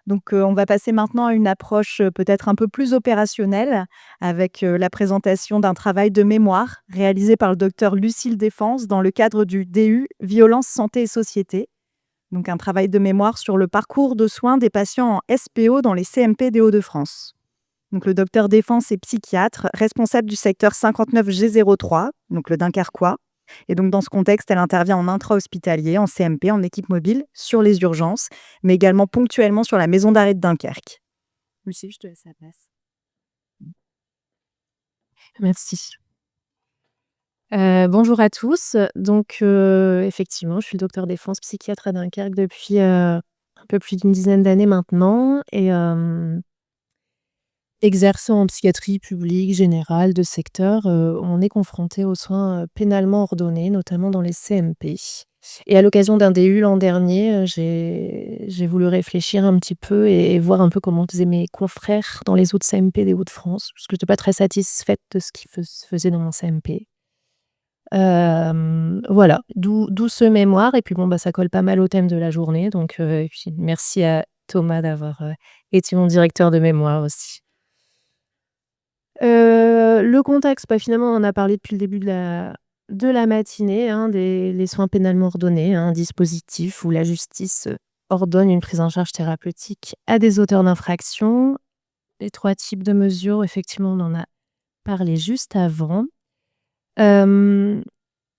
Donc, on va passer maintenant à une approche, peut-être un peu plus opérationnelle avec, la présentation d'un travail de mémoire réalisé par le docteur Lucile Défense dans le cadre du DU Violence, santé et société. Donc un travail de mémoire sur le parcours de soins des patients en SPO dans les CMP des Hauts-de-France. Donc le docteur Défense est psychiatre, responsable du secteur 59G03, donc le Dunkerquois. Et donc dans ce contexte, elle intervient en intra-hospitalier, en CMP, en équipe mobile, sur les urgences, mais également ponctuellement sur la maison d'arrêt de Dunkerque. Lucie, je te laisse la place. Merci. Bonjour à tous. Donc, effectivement, je suis le docteur Défense, psychiatre à Dunkerque depuis, un peu plus d'une dizaine d'années maintenant et exerçant en psychiatrie publique, générale, de secteur, on est confronté aux soins, pénalement ordonnés, notamment dans les CMP. Et à l'occasion d'un DU l'an dernier, j'ai voulu réfléchir un petit peu et voir un peu comment faisaient mes confrères dans les autres CMP des Hauts-de-France, parce que j'étais pas très satisfaite de ce qui se faisait dans mon CMP. Voilà, d'où ce mémoire et puis bon, bah, ça colle pas mal au thème de la journée donc et puis merci à Thomas d'avoir, été mon directeur de mémoire aussi. Le contexte, bah, finalement, on en a parlé depuis le début de la matinée, hein, des les soins pénalement ordonnés, hein, un dispositif où la justice, ordonne une prise en charge thérapeutique à des auteurs d'infractions. Les 3 types de mesures, effectivement, on en a parlé juste avant. Hem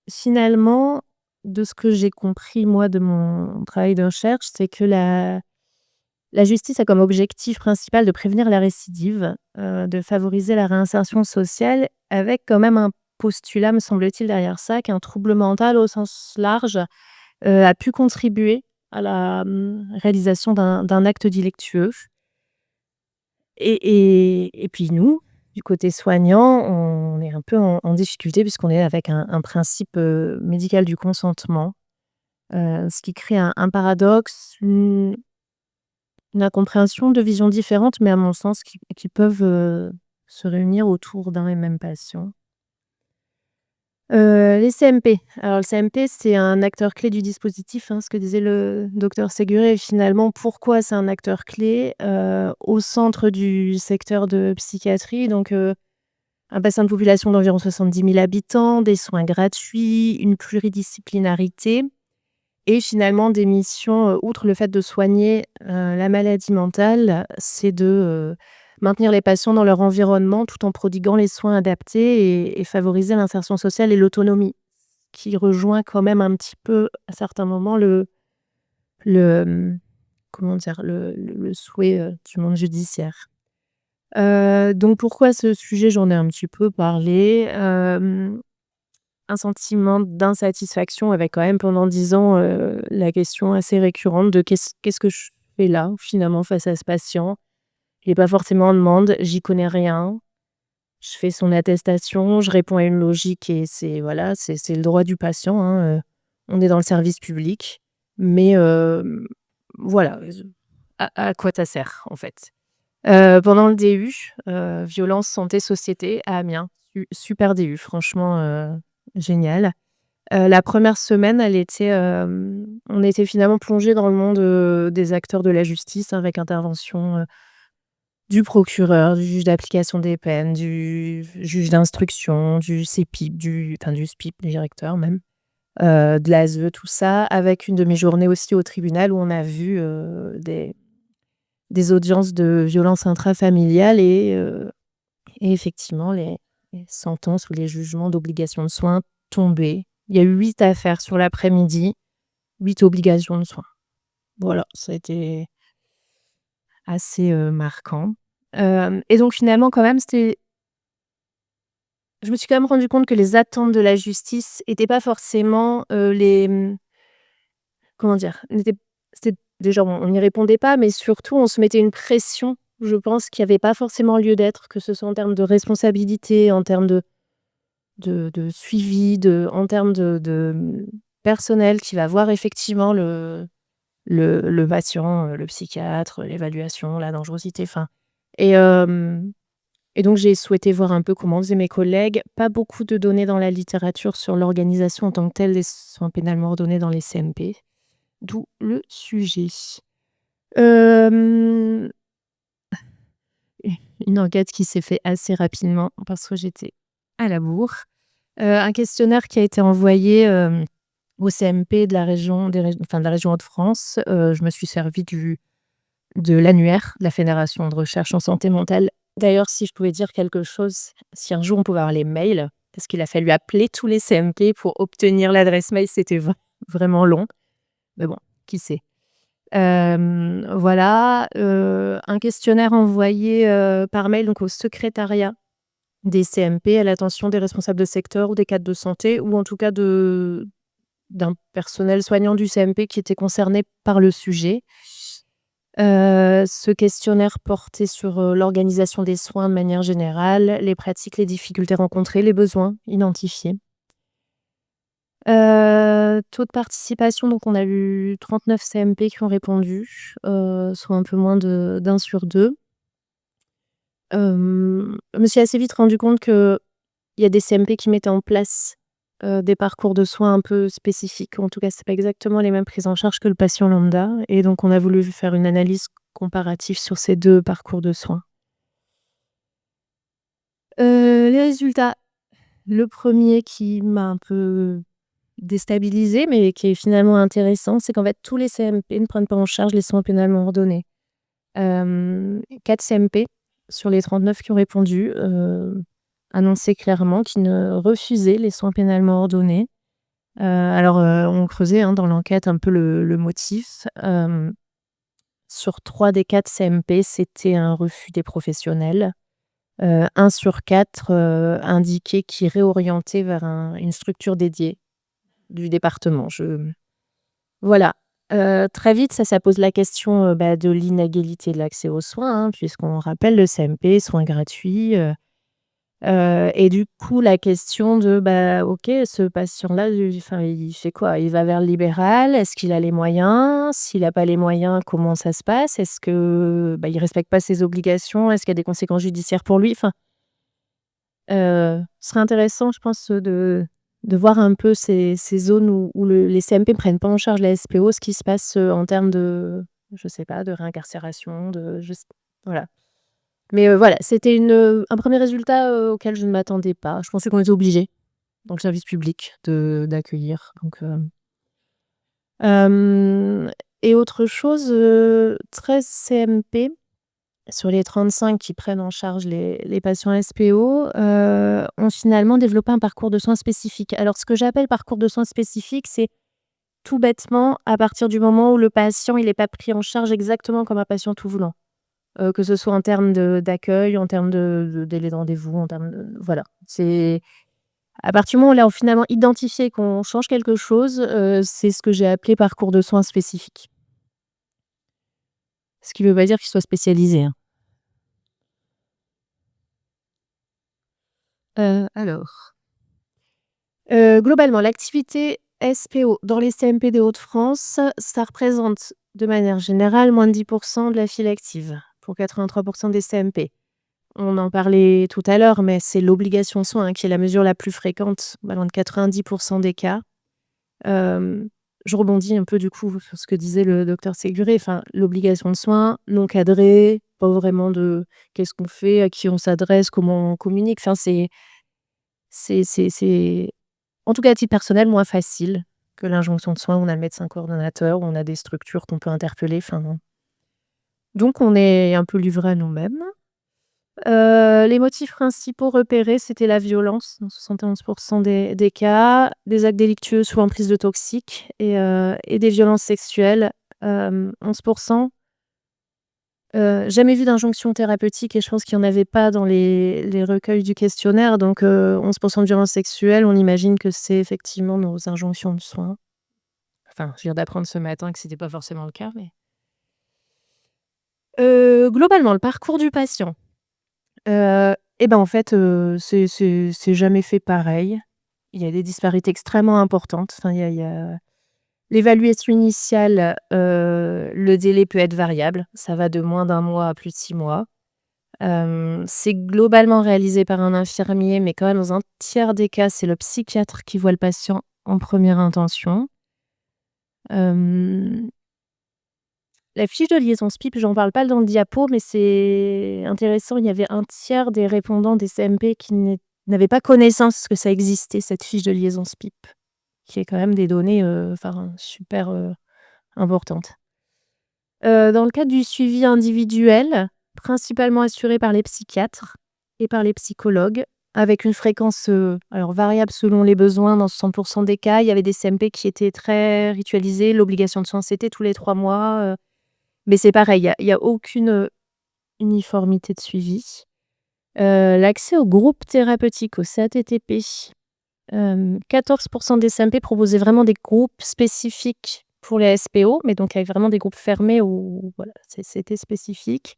Finalement, de ce que j'ai compris moi de mon travail de recherche, c'est que la justice a comme objectif principal de prévenir la récidive, de favoriser la réinsertion sociale avec quand même un postulat, me semble-t-il, derrière ça, qu'un trouble mental au sens large, a pu contribuer à la, réalisation d'un acte délictueux. Et puis nous, du côté soignant, on est un peu en difficulté puisqu'on est avec un principe, médical du consentement, ce qui crée un paradoxe, une incompréhension, 2 visions différentes, mais à mon sens qui peuvent, se réunir autour d'un et même patient. Les CMP. Alors le CMP, c'est un acteur clé du dispositif, hein, ce que disait le docteur Séguré et finalement pourquoi c'est un acteur clé? Au centre du secteur de psychiatrie donc, un bassin de population d'environ 70 000 habitants, des soins gratuits, une pluridisciplinarité et finalement des missions, outre le fait de soigner, la maladie mentale, c'est de, maintenir les patients dans leur environnement tout en prodiguant les soins adaptés et favoriser l'insertion sociale et l'autonomie. Qui rejoint quand même un petit peu à certains moments le, comment dire? Le souhait, du monde judiciaire. Donc pourquoi ce sujet? J'en ai un petit peu parlé, un sentiment d'insatisfaction avec quand même pendant 10 ans, la question assez récurrente de qu'est-ce que je fais là, finalement, face à ce patient? Il est pas forcément en demande, j'y connais rien. Je fais son attestation, je réponds à une logique et c'est voilà, c'est le droit du patient, hein, on est dans le service public. Mais voilà, à quoi ça sert, en fait? Pendant le DU, violence, santé, société à Amiens, super DU franchement, génial. La première semaine, on était finalement plongés dans le monde, des acteurs de la justice avec intervention, du procureur, du juge d'application des peines, du juge d'instruction, du CPIP, du SPIP, directeur même, de l'ASE, tout ça, avec une demi-journée aussi au tribunal où on a vu, des audiences de violences intrafamiliales et effectivement les sentences ou les jugements d'obligation de soins tombaient. Il y a eu 8 affaires sur l'après-midi, 8 obligations de soins. Voilà, ça a été assez, marquant. Et donc finalement quand même je me suis quand même rendu compte que les attentes de la justice étaient pas forcément, comment dire? C'était déjà on n'y répondait pas, mais surtout on se mettait une pression, je pense, qui avait pas forcément lieu d'être, que ce soit en termes de responsabilité, en termes de suivi, en termes personnel qui va voir effectivement le patient, le psychiatre, l'évaluation, la dangerosité, enfin et hem et donc j'ai souhaité voir un peu comment faisaient mes collègues. Pas beaucoup de données dans la littérature sur l'organisation en tant que telle des soins pénalement ordonnés dans les CMP, d'où le sujet. une enquête qui s'est fait assez rapidement parce que j'étais à la bourre. Un questionnaire qui a été envoyé, au CMP de la région de la région Hauts-de-France. Je me suis servie de l'annuaire de la Fédération de recherche en santé mentale. D'ailleurs, si je pouvais dire quelque chose, si un jour on pouvait avoir les mails, parce qu'il a fallu appeler tous les CMP pour obtenir l'adresse mail, c'était vraiment long. Mais bon, qui sait? Voilà, un questionnaire envoyé, par mail donc au secrétariat des CMP à l'attention des responsables de secteur ou des cadres de santé ou en tout cas d'un personnel soignant du CMP qui était concerné par le sujet. Ce questionnaire portait sur, l'organisation des soins de manière générale, les pratiques, les difficultés rencontrées, les besoins identifiés. Taux de participation, donc on a eu 39 CMP qui ont répondu, soit un peu moins d'1 sur 2. Je me suis assez vite rendu compte qu'il y a des CMP qui mettaient en place, des parcours de soins un peu spécifiques. En tout cas, c'est pas exactement les mêmes prises en charge que le patient lambda et donc on a voulu faire une analyse comparative sur ces 2 parcours de soins. Les résultats, le premier qui m'a un peu déstabilisée, mais qui est finalement intéressant, c'est qu'en fait, tous les CMP ne prennent pas en charge les soins pénalement ordonnés. 4 CMP sur les 39 qui ont répondu, annonçaient clairement qu'ils ne refusaient les soins pénalement ordonnés. Alors, on creusait, hein, dans l'enquête un peu le motif. Sur 3 des 4 CMP, c'était un refus des professionnels. 1 sur 4 indiquait qu'ils réorientaient vers une structure dédiée du département. Voilà. Très vite, ça pose la question, de l'inégalité de l'accès aux soins, hein, puisqu'on rappelle le CMP, soins gratuits, et du coup, la question de, OK, ce patient-là, il fait quoi? Il va vers le libéral? Est-ce qu'il a les moyens? S'il a pas les moyens, comment ça se passe? Est-ce que, il respecte pas ses obligations? Est-ce qu'il y a des conséquences judiciaires pour lui? Enfin, ce serait intéressant, je pense, de voir un peu ces zones où les CMP ne prennent pas en charge la SPO, ce qui se passe, en termes de, je sais pas, de réincarcération, voilà. Mais, voilà, c'était un premier résultat, auquel je ne m'attendais pas. Je pensais qu'on était obligés, dans le service public, d'accueillir donc, hem et autre chose, 13 CMP sur les 35 qui prennent en charge les patients SPO, ont finalement développé un parcours de soins spécifique. Alors ce que j'appelle parcours de soins spécifique, c'est tout bêtement à partir du moment où le patient, il est pas pris en charge exactement comme un patient tout voulant. Que ce soit en termes d'accueil, en termes de délai de rendez-vous, en termes de voilà. C'est à partir du moment où là, on finalement identifié qu'on change quelque chose, c'est ce que j'ai appelé parcours de soins spécifique. Ce qui veut pas dire qu'il soit spécialisé, hein. Alors globalement, l'activité SPO dans les CMP des Hauts-de-France, ça représente de manière générale moins de 10 de la file active, pour 83 des CMP. On en parlait tout à l'heure, mais c'est l'obligation de soins, hein, qui est la mesure la plus fréquente, dans 90 des cas. Je rebondis un peu du coup sur ce que disait le docteur Séguré, enfin, l'obligation de soins non cadrée, pas vraiment de qu'est-ce qu'on fait, à qui on s'adresse, comment on communique, enfin c'est en tout cas, à titre personnel, moins facile que l'injonction de soins où on a le médecin coordonnateur, où on a des structures qu'on peut interpeller, enfin, donc on est un peu livrés à nous-mêmes. Les motifs principaux repérés, c'était la violence dans 71 des cas, des actes délictueux sous emprise de toxiques et des violences sexuelles, 11 jamais vu d'injonction thérapeutique et je pense qu'il y en avait pas dans les recueils du questionnaire donc 11 de violences sexuelles, on imagine que c'est effectivement nos injonctions de soins. Enfin, je viens d'apprendre ce matin que c'était pas forcément le cas, mais globalement, le parcours du patient, en fait, c'est jamais fait pareil. Il y a des disparités extrêmement importantes. Enfin, il y a l'évaluation initiale, le délai peut être variable. Ça va de moins d'1 mois à plus de 6 mois. C'est globalement réalisé par un infirmier, mais quand même dans un tiers des cas, c'est le psychiatre qui voit le patient en première intention. Hem La fiche de liaison SPIP, j'en parle pas dans le diapo, mais c'est intéressant. Il y avait un tiers des répondants des CMP qui n'avaient pas connaissance que ça existait, cette fiche de liaison SPIP, qui est quand même des données, super, importantes. Dans le cadre du suivi individuel, principalement assuré par les psychiatres et par les psychologues, avec une fréquence, alors variable selon les besoins dans 60 des cas. Il y avait des CMP qui étaient très ritualisés. L'obligation de soins, c'était tous les 3 mois, mais c'est pareil, il y a aucune, uniformité de suivi. L'accès au groupe thérapeutique, au CATTP, 14 des CMP proposaient vraiment des groupes spécifiques pour les SPO, mais donc avec vraiment des groupes fermés où voilà, c'était spécifique.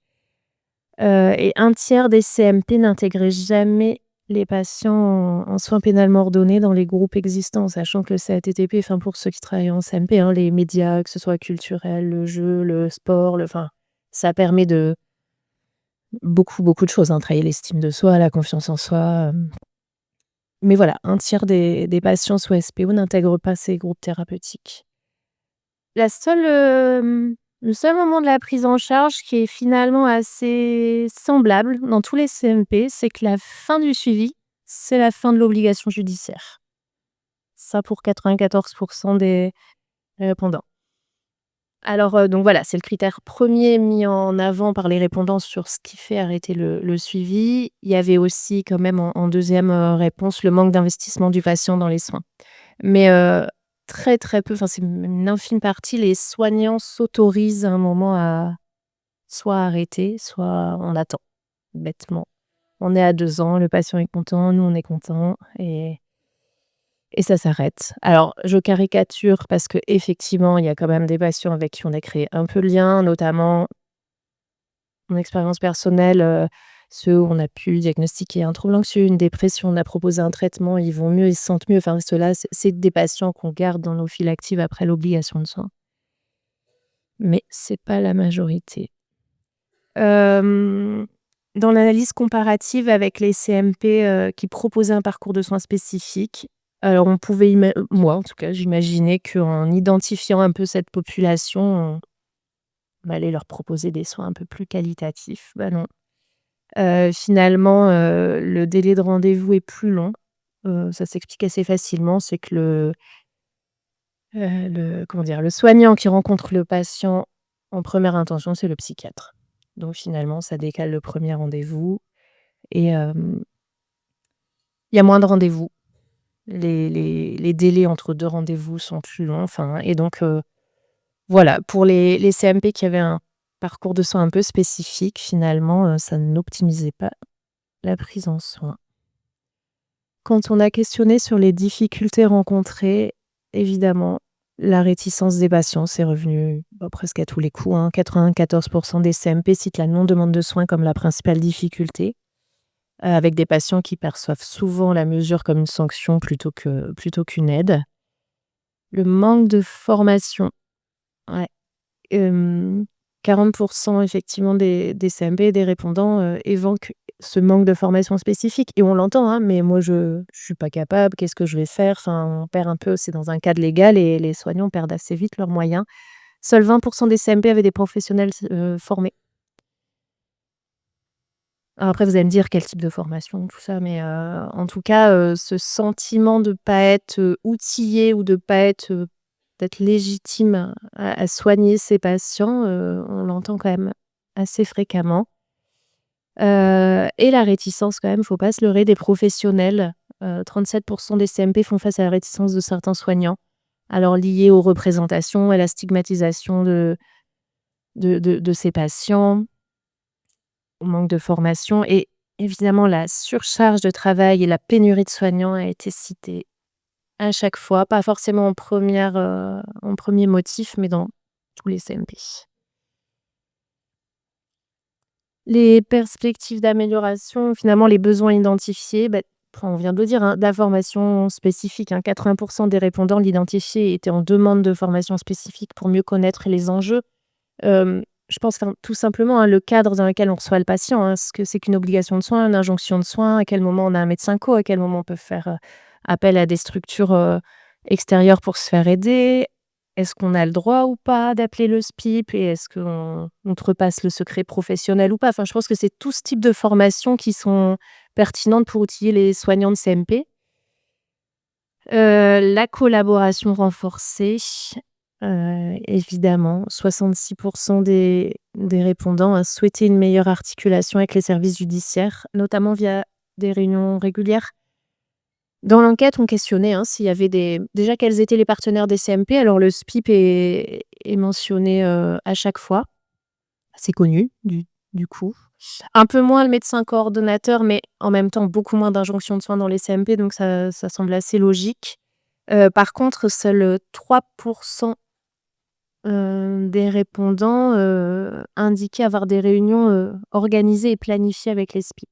Et un tiers des CMP n'intégraient jamais les patients en soins pénalement ordonnés dans les groupes existants, sachant que le CATTP, enfin pour ceux qui travaillent en CMP, hein, les médias, que ce soit culturel, le jeu, le sport, ça permet de beaucoup, beaucoup de choses, hein, travailler l'estime de soi, la confiance en soi, mais voilà, un tiers des patients sous SPO n'intègrent pas ces groupes thérapeutiques. La seule, le seul moment de la prise en charge qui est finalement assez semblable dans tous les CMP, c'est que la fin du suivi, c'est la fin de l'obligation judiciaire. Ça pour 94 des répondants. Alors, donc voilà, c'est le critère premier mis en avant par les répondants sur ce qui fait arrêter le suivi. Il y avait aussi quand même en 2e, réponse, le manque d'investissement du patient dans les soins. Mais, très, très peu, enfin c'est même une infime partie, les soignants s'autorisent à un moment à soit arrêter, soit on attend, bêtement. On est à 2 ans, le patient est content, nous on est contents et ça s'arrête. Alors je caricature parce qu'effectivement, il y a quand même des patients avec qui on a créé un peu le lien, notamment mon expérience personnelle, ceux où on a pu diagnostiquer un trouble anxieux, une dépression, on a proposé un traitement, ils vont mieux, ils se sentent mieux. Enfin ceux-là, c'est des patients qu'on garde dans nos files actives après l'obligation de soins. Mais c'est pas la majorité. Hem, dans l'analyse comparative avec les CMP, qui proposaient un parcours de soins spécifique, alors on pouvait moi en tout cas, j'imaginais qu'en identifiant un peu cette population, on allait leur proposer des soins un peu plus qualitatifs. Bah non. Finalement, le délai de rendez-vous est plus long. Ça s'explique assez facilement, c'est que le soignant qui rencontre le patient en première intention, c'est le psychiatre. Donc finalement, ça décale le premier rendez-vous et il y a moins de rendez-vous. Les délais entre 2 rendez-vous sont plus longs, enfin et donc voilà, pour les CMP qui avaient un parcours de soins un peu spécifique, finalement, ça n'optimisait pas la prise en soin. Quand on a questionné sur les difficultés rencontrées, évidemment, la réticence des patients, c'est revenu, presque à tous les coups, hein. 94 des CMP citent la non-demande de soins comme la principale difficulté, avec des patients qui perçoivent souvent la mesure comme une sanction plutôt qu'une aide. Le manque de formation, ouais, hem, 40 effectivement des CMP et des répondants, évoquent ce manque de formation spécifique et on l'entend, hein, mais moi je suis pas capable, qu'est-ce que je vais faire? Enfin, on perd un peu, c'est dans un cadre légal et les soignants perdent assez vite leurs moyens. Seuls 20 des CMP avaient des professionnels formés. Alors après vous allez me dire quel type de formation, tout ça, mais en tout cas, ce sentiment de pas être, outillé ou de pas être, peut-être légitime à soigner ses patients, on l'entend quand même assez fréquemment. Et la réticence quand même, faut pas se leurrer des professionnels. 37 des CMP font face à la réticence de certains soignants. Alors liée aux représentations, à la stigmatisation de ces patients, au manque de formation et évidemment la surcharge de travail et la pénurie de soignants a été citée à chaque fois, pas forcément en premier motif, mais dans tous les CMP. Les perspectives d'amélioration, finalement, les besoins identifiés, enfin, on vient de le dire, hein, d'informations spécifiques, hein. 80 des répondants l'identifiaient et étaient en demande de formation spécifique pour mieux connaître les enjeux. Je pense, enfin, tout simplement, hein, le cadre dans lequel on reçoit le patient, hein, ce que c'est qu'une obligation de soins, une injonction de soins, à quel moment on a un médecin co, à quel moment on peut faire, appel à des structures, extérieures pour se faire aider. est-ce qu'on a le droit ou pas d'appeler le SPIP et est-ce qu'on outrepasse le secret professionnel ou pas? Enfin, je pense que c'est tout ce type de formations qui sont pertinentes pour outiller les soignants de CMP. La collaboration renforcée, évidemment, 66 des répondants a souhaité une meilleure articulation avec les services judiciaires, notamment via des réunions régulières. Dans l'enquête, on questionnait, s'il y avait déjà quels étaient les partenaires des CMP. Alors le SPIP est mentionné, à chaque fois. C'est connu du coup. Un peu moins le médecin coordonnateur, mais en même temps beaucoup moins d'injonctions de soins dans les CMP, donc ça semble assez logique. Par contre, seuls 3 des répondants, indiquaient avoir des réunions, organisées et planifiées avec les SPIP.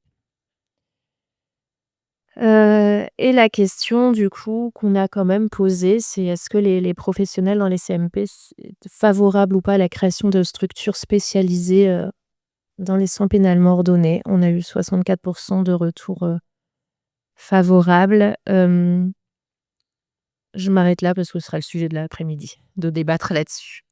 Et la question du coup qu'on a quand même posée, c'est est-ce que les professionnels dans les CMP c'est favorables ou pas à la création de structures spécialisées, dans les soins pénalement ordonnés? On a eu 64 de retours, favorables. Je m'arrête là parce que ce sera le sujet de l'après-midi, de débattre là-dessus.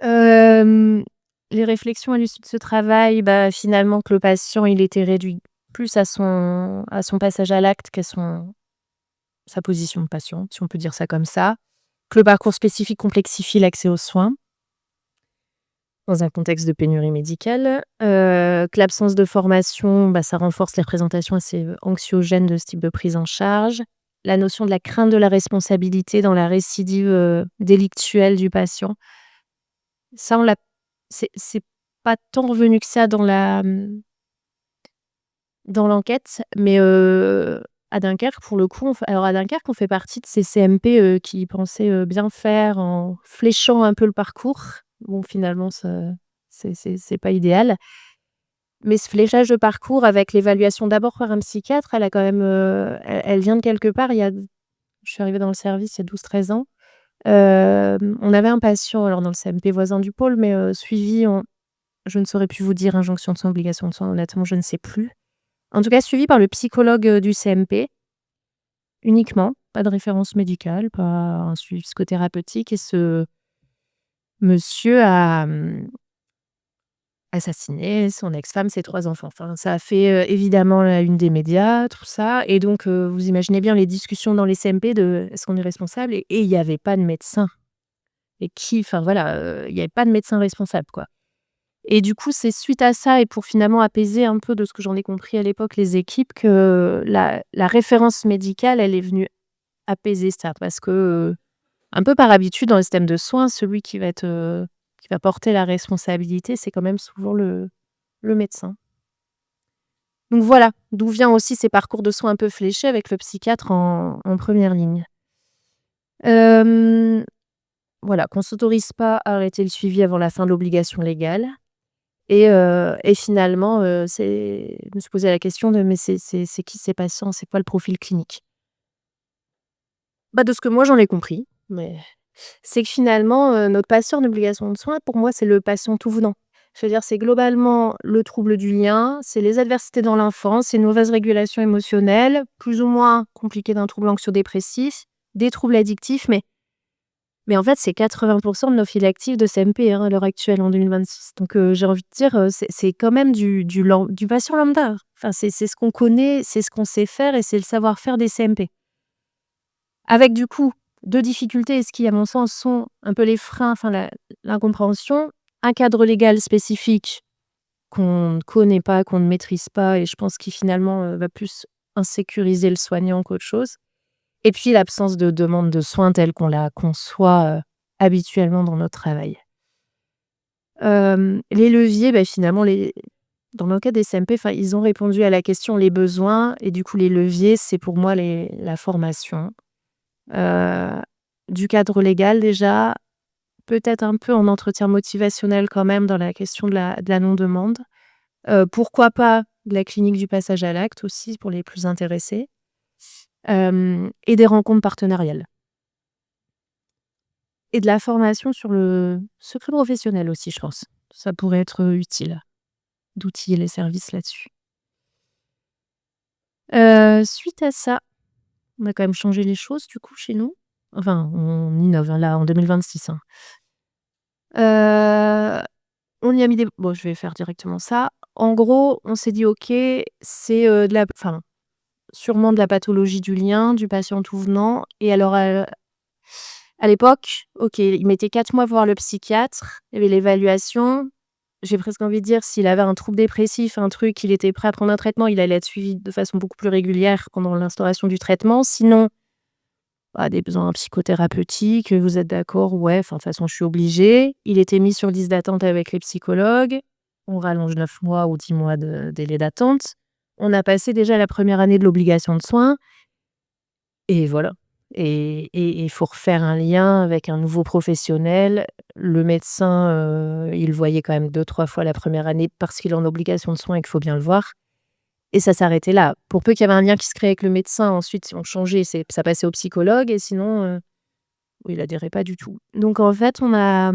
Hem, les réflexions à l'issue de ce travail, bah, finalement que le patient, il était réduit plus à son passage à l'acte qu'à sa position de patient, si on peut dire ça comme ça. Que le parcours spécifique complexifie l'accès aux soins, dans un contexte de pénurie médicale. Que l'absence de formation, bah, ça renforce les représentations assez, anxiogènes de ce type de prise en charge. La notion de la crainte de la responsabilité dans la récidive, délictuelle du patient. Ça, on l'a c'est pas tant revenu que ça dans l'enquête, mais à Dunkerque, pour le coup, à Dunkerque, on fait partie de ces CMP, qui pensaient, bien faire en fléchant un peu le parcours. Bon, finalement, ça c'est pas idéal. Mais ce fléchage de parcours avec l'évaluation d'abord par un psychiatre, elle a quand même, elle vient de quelque part. Je suis arrivée dans le service il y a 12-13 ans. On avait un patient, alors dans le CMP voisin du pôle, mais suivi en je ne saurais plus vous dire, injonction de soins, obligation de soins, honnêtement, je ne sais plus. En tout cas, suivi par le psychologue, du CMP, uniquement, pas de référence médicale, pas un suivi psychothérapeutique et ce monsieur a, assassiné son ex-femme, ses 3 enfants. Enfin, ça a fait, évidemment la une des médias, tout ça et donc vous imaginez bien les discussions dans les CMP de: «Est-ce qu'on est responsable?» et il y avait pas de médecin et enfin voilà, il y avait pas de médecin responsable, quoi. Et du coup, c'est suite à ça et pour finalement apaiser un peu, de ce que j'en ai compris à l'époque, les équipes, que la référence médicale, elle est venue apaiser ça. Parce que, un peu par habitude dans le système de soins, celui qui va porter la responsabilité, c'est quand même souvent le médecin. Donc voilà, d'où vient aussi ces parcours de soins un peu fléchés avec le psychiatre en première ligne. Hem, voilà, qu'on s'autorise pas à arrêter le suivi avant la fin de l'obligation légale. Et finalement, je me suis posé la question de: «Mais c'est qui ces patients? C'est quoi le profil clinique?» Bah, de ce que moi j'en ai compris, mais c'est que finalement, notre patient en obligation de soins, pour moi, c'est le patient tout venant. Je veux dire, c'est globalement le trouble du lien, c'est les adversités dans l'enfance, c'est une mauvaise régulation émotionnelle, plus ou moins compliquée d'un trouble anxio-dépressif, des troubles addictifs, mais en fait, c'est 80 de nos files actives de CMP, à l'heure actuelle, en 2026. Donc j'ai envie de dire, c'est quand même du patient lambda. Enfin, c'est ce qu'on connaît, c'est ce qu'on sait faire et c'est le savoir-faire des CMP. Avec du coup 2 difficultés, et ce qui, à mon sens, sont un peu les freins, enfin l'incompréhension. Un cadre légal spécifique qu'on ne connaît pas, qu'on ne maîtrise pas et je pense qui finalement, va plus insécuriser le soignant qu'autre chose. Et puis l'absence de demande de soins telle qu'on la conçoit, habituellement dans notre travail. Les leviers, bah, finalement dans le cas des CMP, enfin, ils ont répondu à la question les besoins et du coup les leviers, c'est pour moi la formation, heu, du cadre légal déjà, peut-être un peu en entretien motivationnel quand même dans la question de la non-demande. Pourquoi pas de la clinique du passage à l'acte aussi pour les plus intéressés, et des rencontres partenariales. Et de la formation sur le secret professionnel aussi, je pense. Ça pourrait être, utile d'outiller les services là-dessus. Suite à ça, on a quand même changé les choses du coup chez nous. Enfin, on innove, hein, là, en 2026, hein. Heu, on y a mis des bon, je vais faire directement ça. En gros, on s'est dit: «OK, c'est, de la enfin, sûrement de la pathologie du lien, du patient tout venant» et alors, à l'époque, OK, il mettait 4 mois pour voir le psychiatre, il y avait l'évaluation. J'ai presque envie de dire s'il avait un trouble dépressif, un truc, il était prêt à prendre un traitement, il allait être suivi de façon beaucoup plus régulière pendant l'instauration du traitement. Sinon, bah, des besoins psychothérapeutiques, vous êtes d'accord? Ouais, enfin, de toute façon, je suis obligée. Il était mis sur liste d'attente avec les psychologues. On rallonge 9 mois ou 10 mois de délai d'attente. On a passé déjà la première année de l'obligation de soins et voilà et il faut refaire un lien avec un nouveau professionnel. Le médecin, il le voyait quand même 2-3 fois la première année parce qu'il est en obligation de soins et qu'il faut bien le voir et ça s'arrêtait là. Pour peu qu'il y avait un lien qui se créait avec le médecin, ensuite on changeait, ça passait au psychologue et sinon, oui, il adhérait pas du tout. Donc en fait, on a,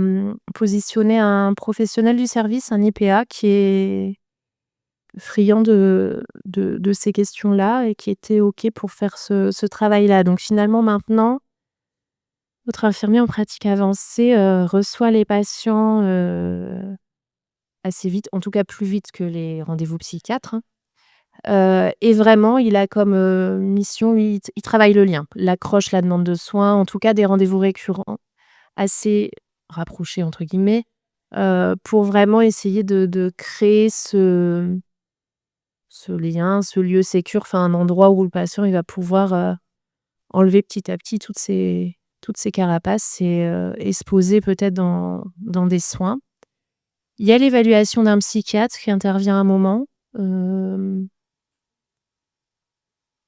positionné un professionnel du service, un IPA qui est friand de ces questions-là et qui était OK pour faire ce travail-là. Donc finalement maintenant, notre infirmier en pratique avancée, reçoit les patients, assez vite, en tout cas plus vite que les rendez-vous psychiatres, hein. Et vraiment il a comme, mission, il travaille le lien, l'accroche, la demande de soins, en tout cas des rendez-vous récurrents assez «rapprochés» entre guillemets, pour vraiment essayer de créer ce lien, ce lieu sécure, enfin un endroit où le patient il va pouvoir, enlever petit à petit toutes ces carapaces et se poser peut-être dans des soins. Il y a l'évaluation d'un psychiatre qui intervient à un moment. Hem,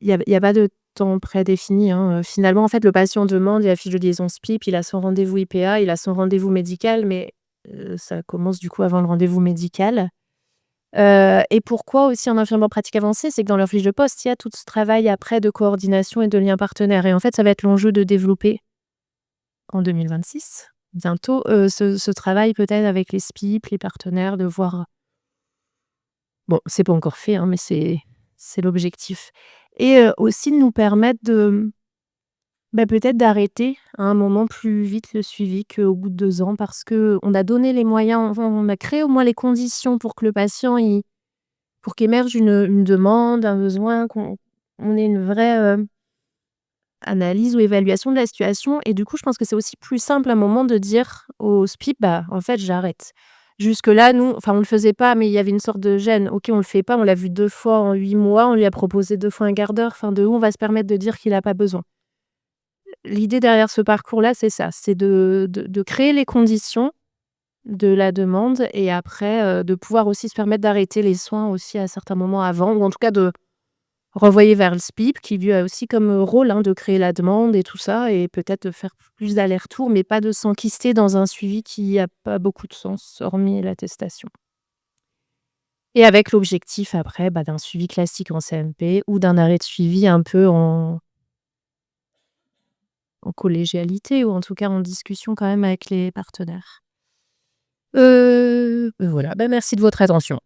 il y a pas de temps prédéfini, hein, finalement, en fait, le patient demande, il y a la fiche de liaison SPIP, il a son rendez-vous IPA, il a son rendez-vous médical, mais ça commence du coup avant le rendez-vous médical. Et pourquoi aussi en infirmière pratique avancée? C'est que dans leur fiche de poste, il y a tout ce travail après de coordination et de lien partenaire et en fait, ça va être l'enjeu de développer en 2026, bientôt, ce travail peut-être avec les SPIP, les partenaires, de voir bon, c'est pas encore fait, hein, mais c'est l'objectif et aussi de nous permettre de, bah, peut-être d'arrêter à un moment plus vite le suivi qu'au bout de 2 ans parce qu'on a donné les moyens, enfin, on a créé au moins les conditions pour que le patient il pour qu'émerge une demande, un besoin, qu'on ait une vraie, analyse ou évaluation de la situation et du coup, je pense que c'est aussi plus simple à un moment de dire au SPIP: «Bah, en fait, j'arrête». Jusque-là, nous enfin, on le faisait pas, mais il y avait une sorte de gêne. OK, on le fait pas, on l'a vu 2 fois en 8 mois, on lui a proposé 2 fois un quart d'heure, enfin, de où on va se permettre de dire qu'il a pas besoin? L'idée derrière ce parcours-là, c'est ça, c'est de créer les conditions de la demande et après, de pouvoir aussi se permettre d'arrêter les soins aussi à certains moments avant ou en tout cas de renvoyer vers le SPIP qui lui a aussi comme, rôle, hein, de créer la demande et tout ça et peut-être de faire plus d'allers-retours, mais pas de s'enquister dans un suivi qui a pas beaucoup de sens, hormis l'attestation. Et avec l'objectif après, bah, d'un suivi classique en CMP ou d'un arrêt de suivi un peu en collégialité ou en tout cas en discussion quand même avec les partenaires. Voilà, bah, merci de votre attention.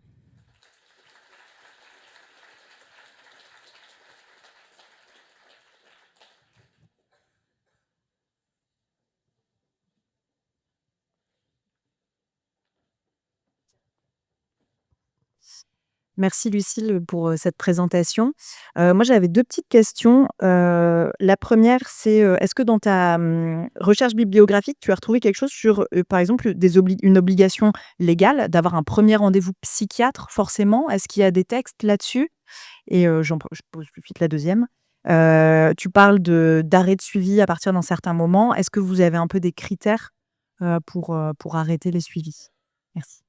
Merci Lucile pour, cette présentation. Moi j'avais 2 petites questions. La première c'est, est-ce que dans ta, recherche bibliographique, tu as retrouvé quelque chose sur, par exemple, une obligation légale d'avoir un premier rendez-vous psychiatre forcément? Est-ce qu'il y a des textes là-dessus? Et je pose tout de suite la deuxième. Tu parles d'arrêt de suivi à partir d'un certain moment. Est-ce que vous avez un peu des critères, pour arrêter les suivis? Merci.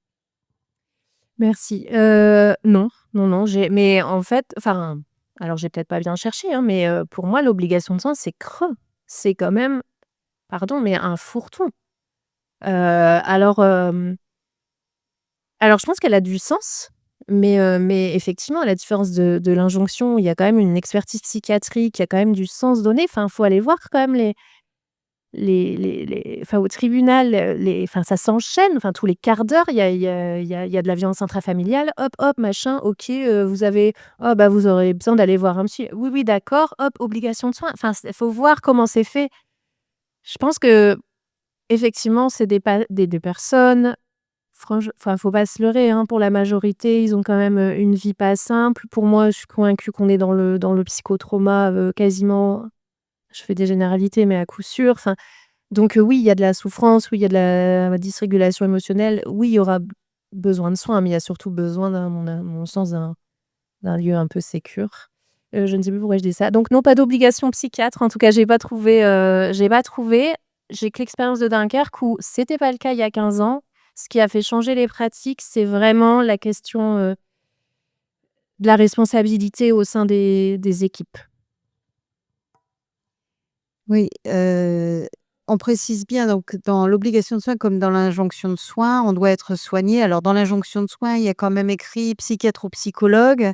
Merci. Non, non, non, mais en fait, enfin, alors j'ai peut-être pas bien cherché, hein, mais pour moi, l'obligation de soins, c'est creux. C'est quand même, pardon, mais un fourre-tout. Alors je pense qu'elle a du sens, mais effectivement, à la différence de l'injonction, il y a quand même une expertise psychiatrique, il y a quand même du sens donné. Enfin, faut aller voir quand même les enfin, au tribunal, enfin, ça s'enchaîne, enfin, tous les quarts d'heure, il y a de la violence intrafamiliale, hop, hop, machin, OK, vous avez oh, bah, vous aurez besoin d'aller voir un psy. Oui, oui, d'accord, hop, obligation de soins. Enfin, il faut voir comment c'est fait. Je pense qu'effectivement, c'est des personnes, enfin, faut pas se leurrer, hein, pour la majorité, ils ont quand même, une vie pas simple. Pour moi, je suis convaincue qu'on est dans le psychotrauma, quasiment. Je fais des généralités, mais à coup sûr. Enfin, donc oui, il y a de la souffrance, oui, il y a de la dysrégulation émotionnelle, oui, il y aura besoin de soins, mais il y a surtout besoin à mon sens, d'un lieu un peu sécure. Je ne sais plus pourquoi je dis ça. Donc non, pas d'obligation psychiatre. En tout cas, j'ai pas trouvé. J'ai que l'expérience de Dunkerque où c'était pas le cas il y a 15 ans. Ce qui a fait changer les pratiques, c'est vraiment la question, de la responsabilité au sein des équipes. Oui, on précise bien donc dans l'obligation de soins comme dans l'injonction de soins, on doit être soigné. Alors dans l'injonction de soins, il y a quand même écrit psychiatre ou psychologue.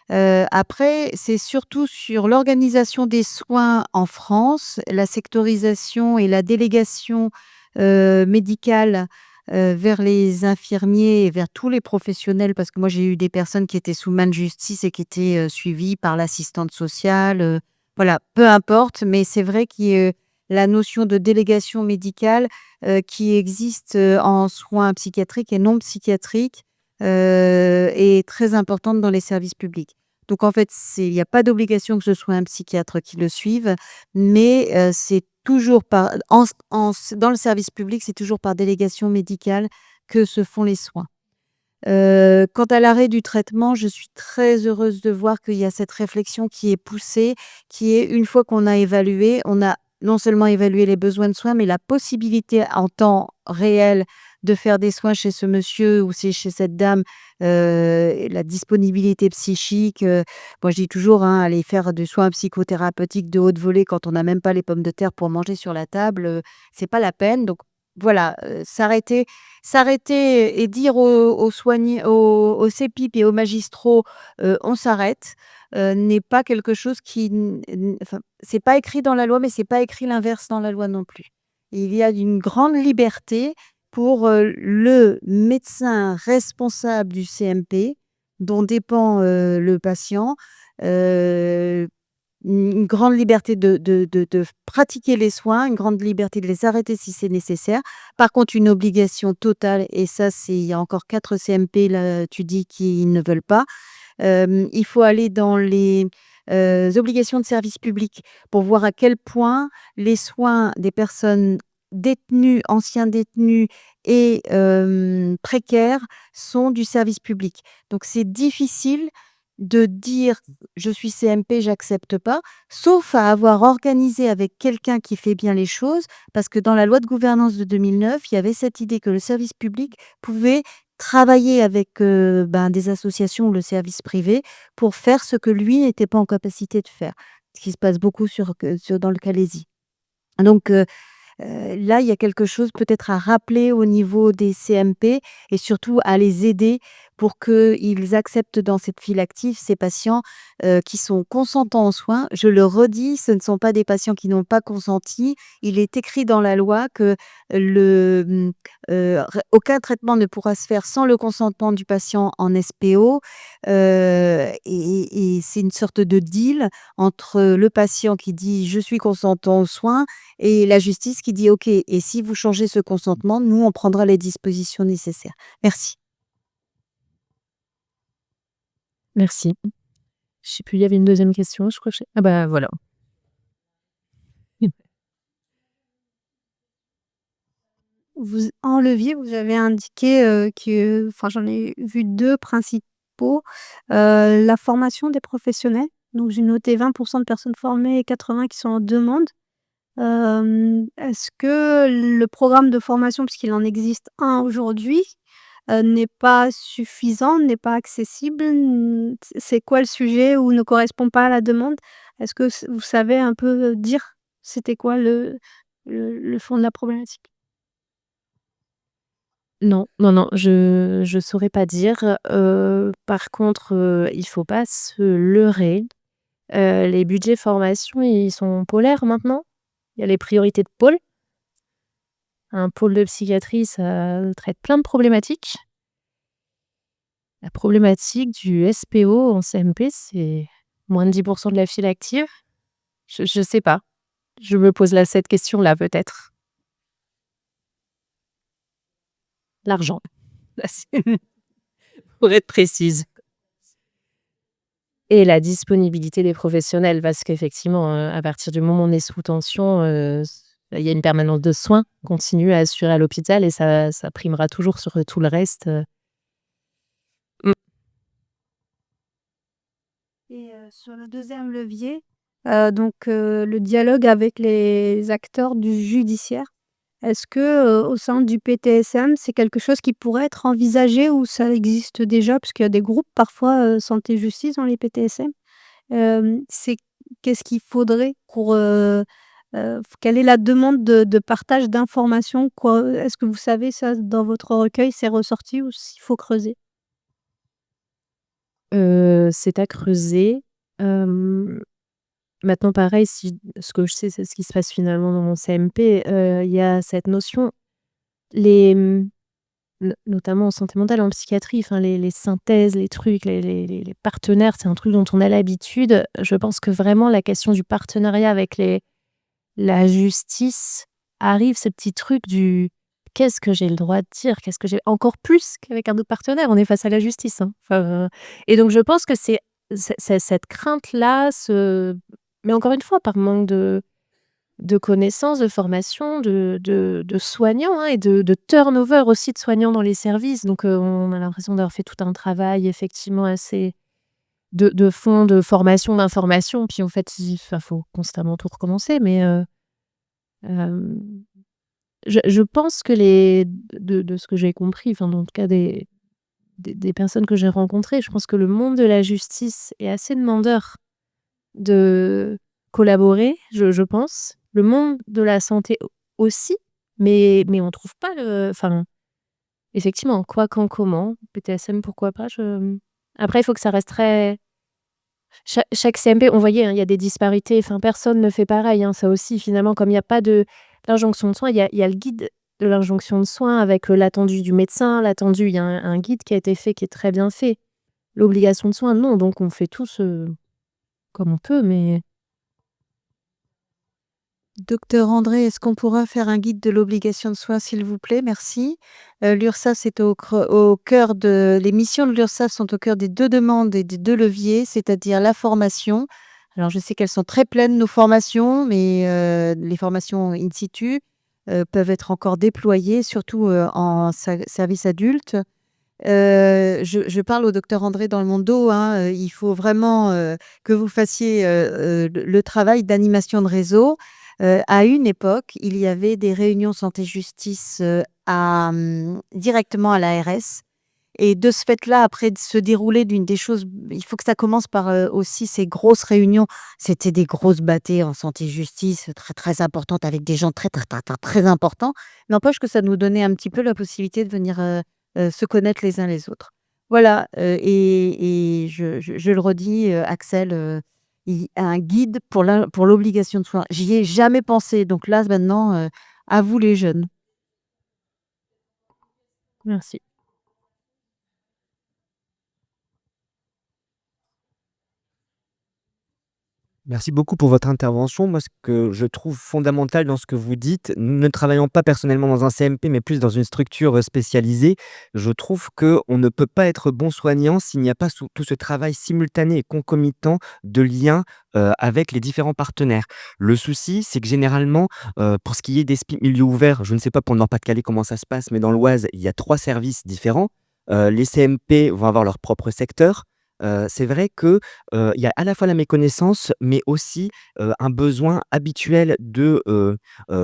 Après, c'est surtout sur l'organisation des soins en France, la sectorisation et la délégation, médicale, vers les infirmiers et vers tous les professionnels. Parce que moi, j'ai eu des personnes qui étaient sous main de justice et qui étaient, suivies par l'assistante sociale, voilà, peu importe, mais c'est vrai qu'il y a, la notion de délégation médicale, qui existe, en soins psychiatriques et non psychiatriques, est très importante dans les services publics. Donc en fait, il y a pas d'obligation que ce soit un psychiatre qui le suive, mais c'est toujours dans le service public, c'est toujours par délégation médicale que se font les soins. Quant à l'arrêt du traitement, je suis très heureuse de voir qu'il y a cette réflexion qui est poussée, qui est une fois qu'on a évalué, on a non seulement évalué les besoins de soins, mais la possibilité en temps réel de faire des soins chez ce monsieur ou chez cette dame, la disponibilité psychique, moi je dis toujours, hein, aller faire des soins psychothérapeutiques de haute volée quand on n'a même pas les pommes de terre pour manger sur la table, c'est pas la peine. Donc voilà, s'arrêter et dire aux soignants, aux CPIP et aux magistraux, «On s'arrête», n'est pas quelque chose qui enfin, c'est pas écrit dans la loi, mais c'est pas écrit l'inverse dans la loi non plus. Il y a une grande liberté pour, le médecin responsable du CMP dont dépend, le patient, heu une grande liberté de pratiquer les soins, une grande liberté de les arrêter si c'est nécessaire. Par contre, une obligation totale et ça, c'est il y a encore 4 CMP là, tu dis, qui ne veulent pas. Il faut aller dans les, obligations de service public pour voir à quel point les soins des personnes détenues, anciens détenus et précaires sont du service public. Donc c'est difficile de dire: «Je suis CMP, j'accepte pas», sauf à avoir organisé avec quelqu'un qui fait bien les choses, parce que dans la loi de gouvernance de 2009, il y avait cette idée que le service public pouvait travailler avec, des associations ou le service privé pour faire ce que lui n'était pas en capacité de faire. Ce qui se passe beaucoup dans le Calaisis. Donc là, il y a quelque chose peut-être à rappeler au niveau des CMP et surtout à les aider pour qu'ils acceptent dans cette file active ces patients, qui sont consentants aux soins. Je le redis, ce ne sont pas des patients qui n'ont pas consenti. Il est écrit dans la loi que aucun traitement ne pourra se faire sans le consentement du patient en SPO, et c'est une sorte de deal entre le patient qui dit: «Je suis consentant aux soins» et la justice qui dit: «OK et si vous changez ce consentement, nous, on prendra les dispositions nécessaires». Merci. Merci. Je sais plus, il y avait une deuxième question, je crois que j'ai ah bah, voilà. Vous en levier, vous avez indiqué, que enfin, j'en ai vu 2 principaux, la formation des professionnels. Donc j'ai noté 20 de personnes formées et 80 qui sont en demande. Est-ce que le programme de formation, puisqu'il en existe un aujourd'hui, n'est pas suffisant, n'est pas accessible? C'est quoi le sujet ou ne correspond pas à la demande? Est-ce que vous savez un peu, dire c'était quoi le fond de la problématique? Non, non, non, je saurais pas dire. Par contre, il faut pas se leurrer. Les budgets formation, ils sont polaires maintenant. Il y a les priorités de pôle. Un pôle de psychiatrie, ça traite plein de problématiques. La problématique du SPO en CMP, c'est moins de 10 de la file active. Je sais pas. Je me pose là cette question-là peut-être. L'argent. Là, pour être précise. Et la disponibilité des professionnels parce qu'effectivement, à partir du moment où on est sous tension, il y a une permanence de soins continue à assurer à l'hôpital et ça primera toujours sur tout le reste. Mmh. Et sur le deuxième levier, le dialogue avec les acteurs du judiciaire. Est-ce que, au sein du PTSM, c'est quelque chose qui pourrait être envisagé ou ça existe déjà? Parce qu'il y a des groupes parfois, santé-justice dans les PTSM. C'est qu'est-ce qu'il faudrait pour, quelle est la demande de partage d'informations, quoi? Est-ce que vous savez ça dans votre recueil, c'est ressorti ou s'il faut creuser? C'est à creuser. Hem, Maintenant pareil, si ce que je sais, c'est ce qui se passe finalement dans mon CMP, il y a cette notion, les, notamment en santé mentale, en psychiatrie, enfin les synthèses, les trucs, les partenaires, c'est un truc dont on a l'habitude. Je pense que vraiment la question du partenariat avec la justice arrive, ce petit truc du: «Qu'est-ce que j'ai le droit de dire? Qu'est-ce que j'ai» encore plus qu'avec un autre partenaire, on est face à la justice, hein. Enfin, et donc je pense que c'est cette crainte-là, mais encore une fois, par manque de connaissances, de formation, de soignants, hein, et de turnover aussi de soignants dans les services. Donc, on a l'impression d'avoir fait tout un travail effectivement assez de fond, de formation, d'information. Puis en fait, faut constamment tout recommencer. Mais, hem, je pense que de ce que j'ai compris, enfin, dans le cas des personnes que j'ai rencontrées, je pense que le monde de la justice est assez demandeur de collaborer, je pense. Le monde de la santé aussi, mais on trouve pas enfin, effectivement, quoi, quand, comment, PTSM, pourquoi pas, après il faut que ça reste très chaque CMP, on voyait, hein, il y a des disparités, enfin, personne ne fait pareil, hein, ça aussi finalement, comme il y a pas de l'injonction de soins, il y a le guide de l'injonction de soins avec, l'attendu du médecin, l'attendu il y a un guide qui a été fait, qui est très bien fait. L'obligation de soins, non, donc on fait tous, comme on peut, mais Docteur André, est-ce qu'on pourra faire un guide de l'obligation de soins, s'il vous plaît? Merci. L'URSSAF est au cœur de les missions de l'URSSAF sont au cœur des 2 demandes et des 2 leviers, c'est-à-dire la formation. Alors je sais qu'elles sont très pleines nos formations, mais les formations in situ, peuvent être encore déployées, surtout, en service adulte. Je parle au docteur André dans mon dos, hein, il faut vraiment, que vous fassiez, le travail d'animation de réseau. À une époque, il y avait des réunions santé-justice, directement à l'ARS et de ce fait-là, après de se dérouler d'une des choses il faut que ça commence par, aussi ces grosses réunions. C'était des grosses bâtées en santé-justice, très, très importantes avec des gens très, très, très, très, très importants. N'empêche que ça nous donnait un petit peu la possibilité de venir, se connaître les uns les autres. Voilà, et je le redis, Axel, il un guide pour l'obligation de soins. J'y ai jamais pensé, donc là, maintenant, à vous les jeunes. merci. Merci beaucoup pour votre intervention. Moi, ce que je trouve fondamental dans ce que vous dites, nous ne travaillons pas personnellement dans un CMP, mais plus dans une structure spécialisée. Je trouve qu'on ne peut pas être bon soignant s'il n'y a pas tout ce travail simultané et concomitant de lien avec les différents partenaires. Le souci, c'est que généralement, pour ce qui est des SPIP milieu ouvert, je ne sais pas pour le Nord-Pas-de-Calais comment ça se passe, mais dans l'Oise, il y a 3 services différents. Les CMP vont avoir leur propre secteur. C'est vrai que il y a à la fois la méconnaissance, mais aussi, un besoin habituel de,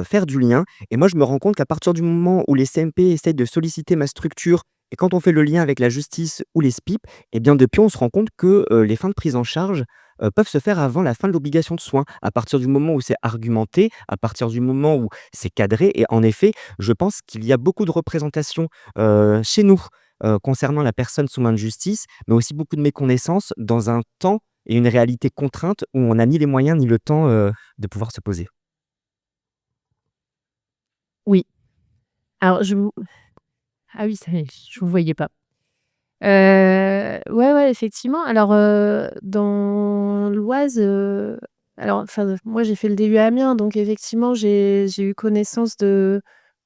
faire du lien et moi, je me rends compte qu'à partir du moment où les CMP essayent de solliciter ma structure et quand on fait le lien avec la justice ou les SPIP et bien, depuis, on se rend compte que, les fins de prise en charge, peuvent se faire avant la fin de l'obligation de soins. À partir du moment où c'est argumenté, à partir du moment où c'est cadré et en effet, je pense qu'il y a beaucoup de représentation, chez nous, concernant la personne sous main de justice, mais aussi beaucoup de méconnaissance dans un temps et une réalité contrainte où on n'a ni les moyens ni le temps, de pouvoir se poser. Oui. Alors ah oui, ça y est, je vous voyais pas. Ouais, ouais, effectivement. Alors, dans l'Oise, Alors, enfin, moi, j'ai fait le DU à Amiens, donc effectivement, j'ai eu connaissance de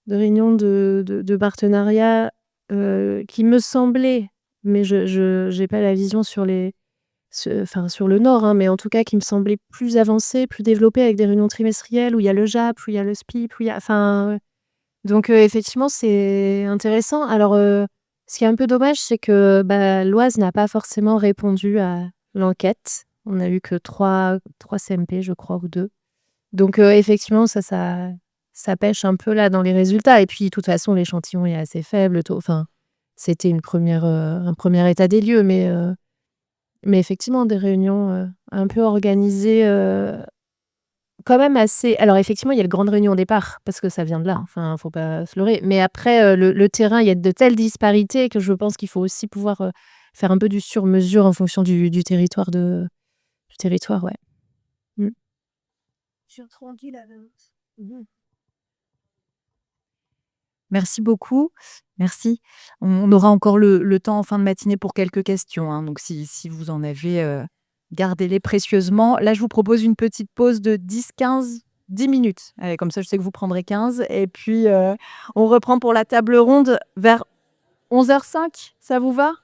réunions de partenariat, qui me semblaient, mais je j'ai pas la vision sur enfin, sur le Nord, hein, mais en tout cas qui me semblaient plus avancées, plus développées avec des réunions trimestrielles où il y a le JAP, où il y a le SPIP, où il y a enfin, donc effectivement, c'est intéressant. Alors, ce qui est un peu dommage, c'est que, bah, l'Oise n'a pas forcément répondu à l'enquête. On a eu que trois CMP, je crois, ou 2. Donc, effectivement, ça pêche un peu là dans les résultats et puis de toute façon l'échantillon est assez faible, le taux enfin, c'était un premier état des lieux mais effectivement des réunions, un peu organisées, quand même assez alors effectivement, il y a le grande réunion au départ parce que ça vient de là, enfin, faut pas se leurrer mais après, le terrain, il y a de telles disparités que je pense qu'il faut aussi pouvoir, faire un peu du sur mesure en fonction du territoire ouais. Mmh. J'ai entendu la danse. Mmh. Merci beaucoup. Merci. On aura encore le temps en fin de matinée pour quelques questions, hein, donc si vous en avez, gardez-les précieusement. Là, je vous propose une petite pause de 10 minutes. Allez, comme ça, je sais que vous prendrez 15 et puis, on reprend pour la table ronde vers 11h05. Ça vous va?